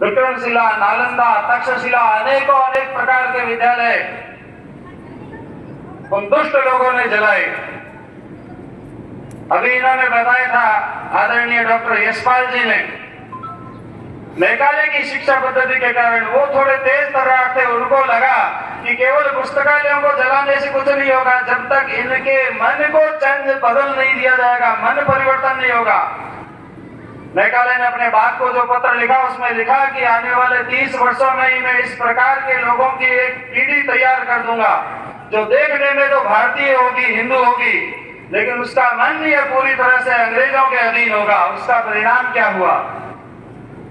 विक्रमशिला, नालंदा, तक्षशिला, अनेकों अनेक प्रकार के विद्यालय उन दुष्ट लोगों ने जलाए। अभी इन्होंने बताया था आदरणीय डॉक्टर यशपाल जी ने, मेघालय की शिक्षा पद्धति के कारण वो थोड़े तेज तर्रार थे, उनको लगा कि केवल पुस्तकालयों को जलाने से कुछ नहीं होगा जब तक इनके मन को चेंज बदल नहीं दिया जाएगा, मन परिवर्तन नहीं होगा। मेघालय ने अपने बात को जो पत्र लिखा उसमें लिखा कि आने वाले 30 वर्षों में ही मैं इस प्रकार के लोगों की एक पीढ़ी तैयार कर दूंगा जो देखने में तो भारतीय होगी, हिंदू होगी, लेकिन उसका मन यह पूरी तरह से अंग्रेजों के अधीन होगा। उसका परिणाम क्या हुआ?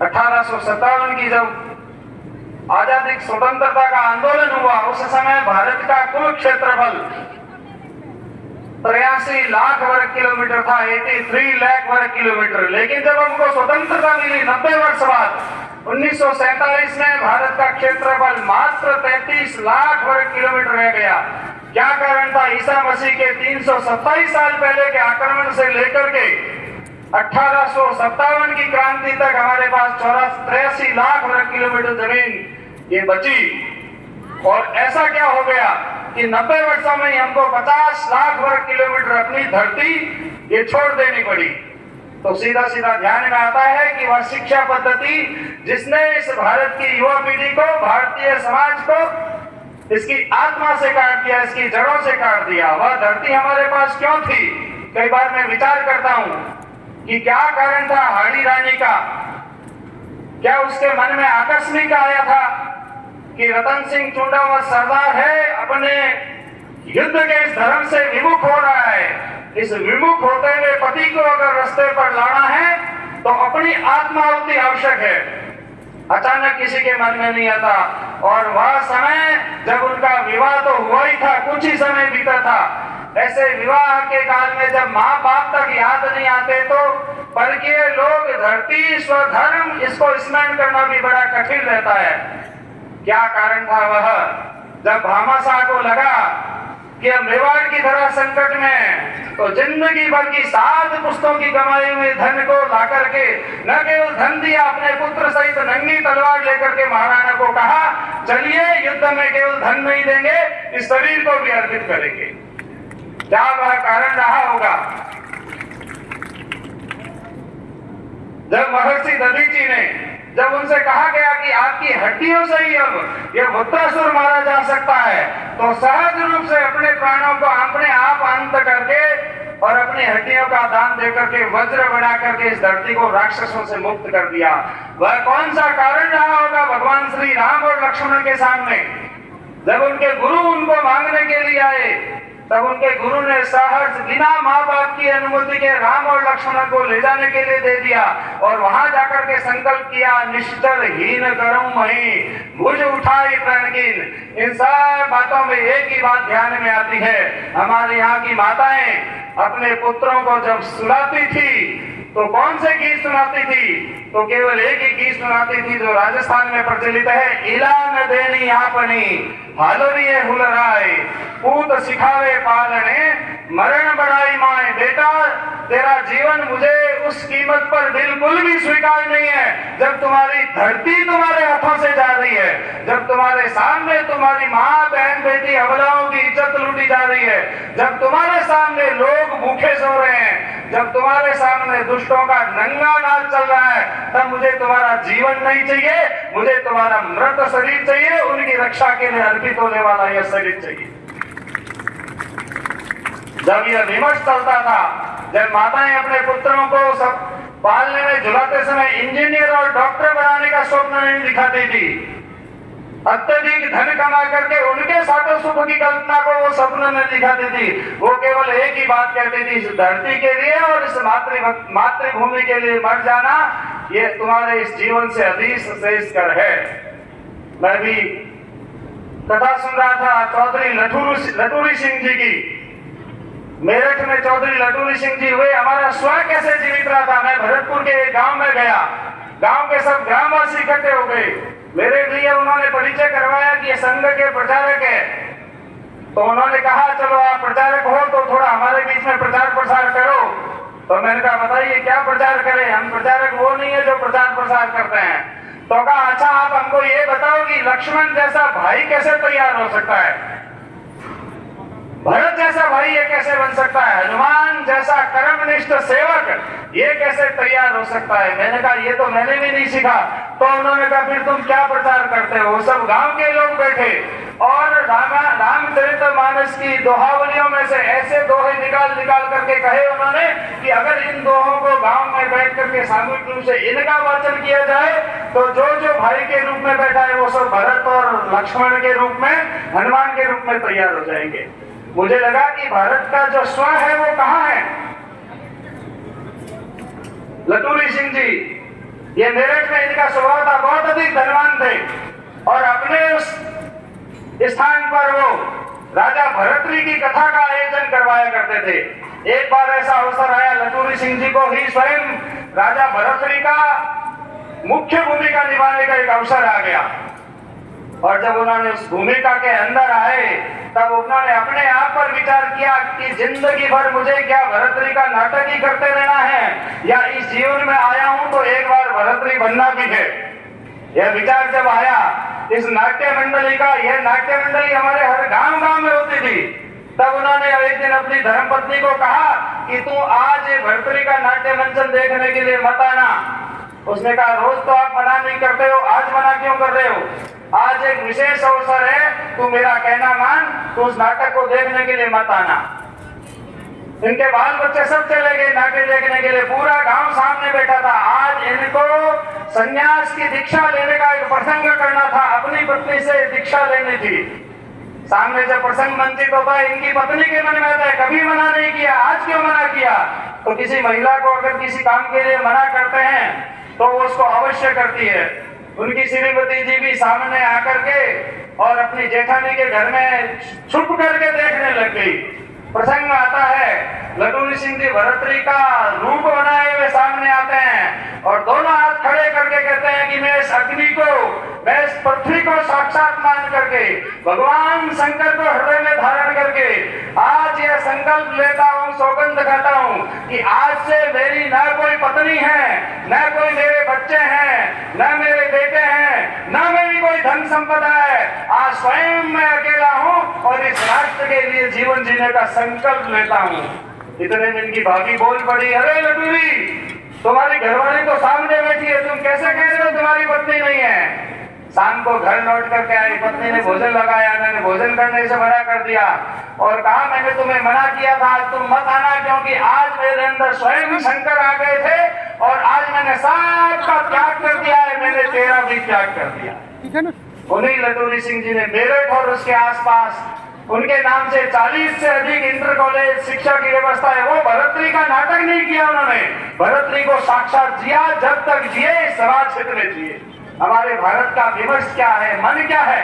1857 की जब आजादी स्वतंत्रता का आंदोलन हुआ उस समय भारत का कुल क्षेत्रफल 83 लाख वर्ग किलोमीटर था, 83 लाख वर्ग किलोमीटर। लेकिन जब हमको स्वतंत्रता मिली 90 वर्ष बाद 1947 में भारत का क्षेत्रफल मात्र 33 लाख वर्ग किलोमीटर रह गया। क्या कारण था? ईसा मसीह के 327 साल पहले के आक्रमण से लेकर के 1857 की क्रांति तक हमारे पास 83 लाख वर्ग किलोमीटर जमीन ये बची। और ऐसा क्या हो गया कि 90 वर्षों में हमको 50 लाख वर्ग किलोमीटर अपनी धरती ये छोड़ देनी पड़ी। तो सीधा सीधा ध्यान में आता है कि वह शिक्षा पद्धति जिसने इस भारत की युवा पीढ़ी को, भारतीय समाज को इसकी आत्मा से काट दिया, इसकी जड़ों से काट दिया। वह धरती हमारे पास क्यों थी? कई बार मैं विचार करता हूं कि क्या कारण था हाड़ी रानी का? क्या उसके मन में आकस्मिक आया था कि रतन सिंह चुंडा वह सरदार है, अपने युद्ध के इस धर्म से विमुख हो रहा है, इस विमुख होते हुए पति को अगर रास्ते पर लाना है तो अपनी आत्माहुति आवश्यक है। अचानक किसी के मन में नहीं आता। और वह समय जब उनका विवाह तो हुआ ही था, कुछ ही समय बीता था। ऐसे विवाह के काल में जब माँ बाप तक याद नहीं आते तो परकीय लोग, धरती, स्वधर्म, इसको स्मरण करना भी बड़ा कठिन रहता है। क्या कारण था वह? जब भामाशाह को लगा कि अब मेवाड़ की धरा संकट में, तो जिंदगी भर की 7 पुस्तों की कमाई हुई धन को ला करके न केवल धन दिया, अपने पुत्र सहित नंगी तलवार लेकर के महाराणा को कहा, चलिए युद्ध में केवल धन नहीं देंगे, इस शरीर को भी अर्पित करेंगे। क्या वह कारण रहा होगा? जब महर्षि दधीची ने, जब उनसे कहा गया कि आपकी हड्डियों से ही अब यह वृत्रासुर मारा जा सकता है, तो सहज रूप से अपने प्राणों को अपने आप अंत करके और अपनी हड्डियों का दान देकर के वज्र बना करके इस धरती को राक्षसों से मुक्त कर दिया। वह कौन सा कारण रहा होगा भगवान श्री राम और लक्ष्मण के सामने? जब उनके गुरु उनको मांगने के लिए आए तब उनके गुरु ने सहर्ष बिना माँ बाप की अनुमति के राम और लक्ष्मण को ले जाने के लिए दे दिया और वहां जाकर के संकल्प किया, निश्चल हीन करूं मही, भुज उठाई प्रणकीन। इन सब बातों में एक ही बात ध्यान में आती है। हमारे यहाँ की माताएं अपने पुत्रों को जब सुलाती थी तो कौन से गीत सुनाती थी? तो केवल एक ही गीत सुनाती थी जो राजस्थान में प्रचलित है, इला न देनी आपनी हालोरी हुलराय, पूत सिखावे पालने मरण बढ़ाई माए। बेटा, तेरा जीवन मुझे उस कीमत पर बिल्कुल भी स्वीकार नहीं है जब तुम्हारी धरती तुम्हारे हाथों से जा रही है, जब तुम्हारे सामने तुम्हारी माँ, बहन, बेटी, अबलाओं की इज्जत लूटी जा रही है, जब तुम्हारे सामने लोग भूखे सो रहे हैं, जब तुम्हारे सामने दुष्टों का नंगा नाच चल रहा है, तब मुझे तुम्हारा जीवन नहीं चाहिए, मुझे तुम्हारा मृत शरीर चाहिए, उनकी रक्षा के लिए अर्पित होने वाला यह शरीर चाहिए। जब यह विमर्श चलता था, जब माताएं अपने पुत्रों को सब पालने में झुलाते समय इंजीनियर और डॉक्टर बनाने का स्वप्न नहीं दिखाती थी, अत्यधिक धन कमा करके उनके साथों सुख की कल्पना को वो स्वप्न में दिखाती थी। वो केवल एक ही बात कहती थी, इस धरती के लिए और इस मातृभूमि के लिए मर जाना ये तुम्हारे इस जीवन से अधिक श्रेष्ठ कर है। मैं भी कथा सुन रहा था चौधरी लटूरी सिंह जी की। मेरठ में चौधरी लटूरी सिंह जी हुए, हमारा स्व कैसे जीवित रहा था। मैं भरतपुर के एक गांव में गया, गांव के सब ग्रामवासी इकट्ठे हो गए, मेरे लिए उन्होंने परिचय करवाया कि ये संघ के प्रचारक है। तो उन्होंने कहा चलो आप प्रचारक हो तो थोड़ा हमारे बीच में प्रचार प्रसार करो। तो मैंने कहा बताइए क्या प्रचार करें? हम प्रचारक वो नहीं है जो प्रचार प्रसार करते हैं। तो कहा अच्छा आप हमको ये बताओ कि लक्ष्मण जैसा भाई कैसे तैयार हो सकता है, भरत जैसा भाई ये कैसे बन सकता है, हनुमान जैसा कर्मनिष्ठ सेवक ये कैसे तैयार हो सकता है। मैंने कहा ये तो मैंने भी नहीं सीखा। तो उन्होंने कहा फिर तुम क्या प्रचार करते हो। वो सब गांव के लोग बैठे और रामचरितमानस की दोहावलियों में से ऐसे दोहे निकाल निकाल करके कहे उन्होंने कि अगर इन दोहों को गांव में बैठ करके सामूहिक रूप से इनका वाचन किया जाए तो जो जो भाई के रूप में बैठा है वो सब भरत और लक्ष्मण के रूप में, हनुमान के रूप में तैयार हो जाएंगे। मुझे लगा कि भारत का जो स्व है वो कहाँ है। लटूरी सिंह जी ये मेरठ में इनका स्वभाव था, बहुत अधिक धनवान थे और अपने उस स्थान पर वो राजा भरतरी की कथा का आयोजन करवाया करते थे। एक बार ऐसा अवसर आया लटूरी सिंह जी को ही स्वयं राजा भरतरी का मुख्य भूमिका निभाने का एक अवसर आ गया और जब उन्होंने उस भूमिका के अंदर आए तब उन्होंने अपने आप पर विचार किया कि जिंदगी भर मुझे क्या भरतरी का नाटक ही करते रहना है या इस जीवन में आया हूं तो एक बार भरतरी बनना भी है। यह विचार जब आया इस नाट्य मंडली का, यह नाट्य मंडली हमारे हर गांव गांव में होती थी, तब उन्होंने एक दिन अपनी धर्मपत्नी को कहा कि तू आज भरतरी का नाट्य मंचन देखने के लिए मत आना। उसने कहा रोज तो आप मना नहीं करते हो, आज मना क्यों कर रहे हो, आज एक विशेष अवसर है, तू मेरा कहना मान, तू उस नाटक को देखने के लिए मत आना। इनके बाल बच्चे सब चले गए नाट्य देखने के लिए, पूरा गांव सामने बैठा था। आज इनको संन्यास की दीक्षा लेने का एक प्रसंग करना था, अपनी पत्नी से दीक्षा लेनी थी। सामने जब प्रसंग मंचित होता है इनकी पत्नी के मन में आता है कभी मना नहीं किया, आज क्यों मना किया। तो किसी महिला को अगर किसी काम के लिए मना करते हैं तो वो उसको अवश्य करती है। उनकी श्रीमती जी भी सामने आकर के और अपनी जेठानी के घर में छुप करके देखने लग गई। प्रसंग आता है लटूरी सिंह जी भरतरी का रूप बनाए हुए सामने आते हैं और दोनों हाथ खड़े करके कहते हैं कि मैं इस अग्नि को, मैं इस पृथ्वी को साक्षात मान करके भगवान शंकर को हृदय में धारण करके आज यह संकल्प लेता हूँ, सौगंध खाता हूँ कि आज से मेरी न कोई पत्नी है, न कोई मेरे बच्चे हैं, न मेरे बेटे हैं, न मेरी कोई धन संपदा है। आज स्वयं मैं अकेला हूँ और इस राष्ट्र के लिए जीवन जीने का संकल्प लेता हूँ। इतने में इनकी भाभी बोल पड़ी, अरे लटूरी तुम्हारी घरवाली तो सामने बैठी है, तुम कैसे कह रहे हो तुम्हारी पत्नी नहीं है। शाम को घर लौट करके आई, पत्नी ने भोजन लगाया, मैंने भोजन करने से मना कर दिया और कहा मैंने तुम्हें मना किया था, आज तुम मत आना क्योंकि आज मेरे अंदर स्वयं शंकर आ गए थे और आज मैंने सबका त्याग कर दिया है, मैंने तेरा भी त्याग कर दिया। उन्हीं लटूरी सिंह जी ने मेरठ और उसके आसपास उनके नाम से 40 से अधिक इंटर कॉलेज शिक्षा की व्यवस्था है। वो भरतरी का नाटक नहीं किया उन्होंने, भरतरी को साक्षात जिया, जब तक जिए समाज क्षेत्र में जिए। हमारे भारत का विमर्श क्या है, मन क्या है,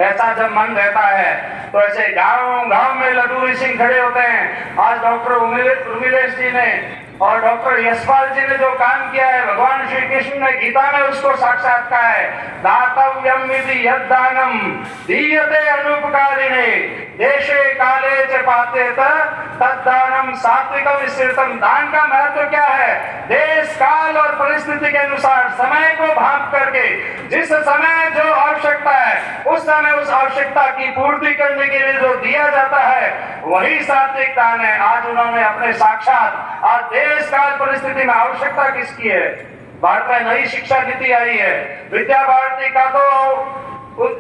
ऐसा जब मन रहता है तो ऐसे गांव गांव में लटूरी सिंह खड़े होते हैं। आज डॉक्टर उर्मिलेश जी ने और डॉक्टर यशपाल जी ने जो काम किया है, भगवान श्री कृष्ण ने गीता में उसको साक्षात कहा है, दातव्यम विधि यद्दानम दीयते अनुपकारिणे देशे काले च पातेत तद्दानम सात्विकम स्थिरतम। दान का महत्व क्या है, देश काल और परिस्थिति के अनुसार समय को भांप करके जिस समय जो आवश्यकता है उस समय उस आवश्यकता की पूर्ति करने के लिए जो दिया जाता है वही सात्विक दान है। आज उन्होंने अपने साक्षात आज देश काल परिस्थिति में आवश्यकता किसकी है, भारत में नई शिक्षा नीति आई है, विद्या भारती का तो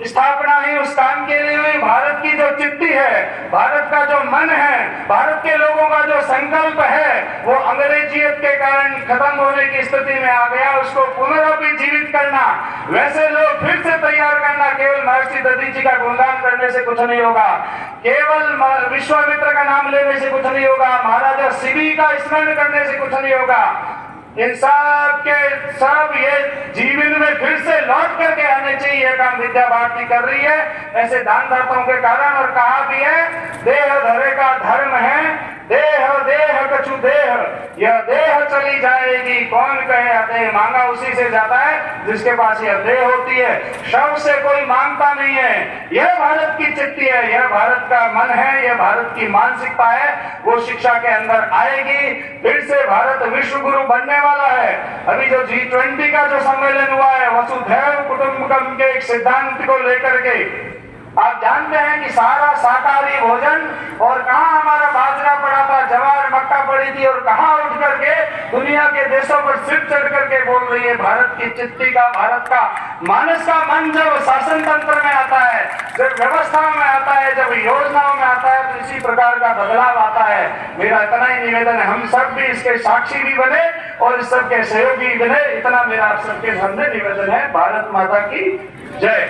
स्थापना ही उस काम के लिए हुई। भारत की जो चिट्ठी है, भारत का जो मन है, भारत के लोगों का जो संकल्प है वो अंग्रेजियत के कारण खत्म होने की स्थिति में आ गया। उसको पुनर्जीवित करना, वैसे लोग फिर से तैयार करना, केवल महर्षि दधीची का गुणगान करने से कुछ नहीं होगा, केवल विश्वामित्र का नाम लेने से कुछ नहीं होगा, महाराजा शिवी का स्मरण करने से कुछ नहीं होगा। इन सब के सब ये जीवन में फिर से लौट करके आने चाहिए। ये काम विद्या भारती कर रही है ऐसे दान दाताओं के कारण। और कहा भी है देह धरे का धर्म है देह देह कछु देह, यह देह चली जाएगी, कौन कहे देह मांगा उसी से जाता है जिसके पास यह देह होती है। शव से कोई मांगता नहीं है। यह भारत की चिट्ठी है, यह भारत का मन है, यह भारत की मानसिकता है। वो शिक्षा के अंदर आएगी, फिर से भारत विश्व गुरु बनने वाला है। अभी जो G20 का जो सम्मेलन हुआ है वसुधैव कुटुंबकम के एक सिद्धांत को लेकर के, आप जानते हैं कि सारा शाकाहारी भोजन, और कहाँ हमारा बाजरा पड़ा था, जवार मक्का पड़ी थी, और कहाँ उठ करके दुनिया के देशों पर सिर चढ़ करके बोल रही है। भारत की चिट्ठी का, भारत का मानस का मन जब शासन तंत्र में आता है, जब व्यवस्था में आता है, जब योजनाओं में आता है, तो इसी प्रकार का बदलाव आता है। मेरा इतना ही निवेदन है, हम सब भी इसके साक्षी भी बने और इस सबके सहयोगी बने, इतना मेरा आप सबके सामने निवेदन है। भारत माता की जय।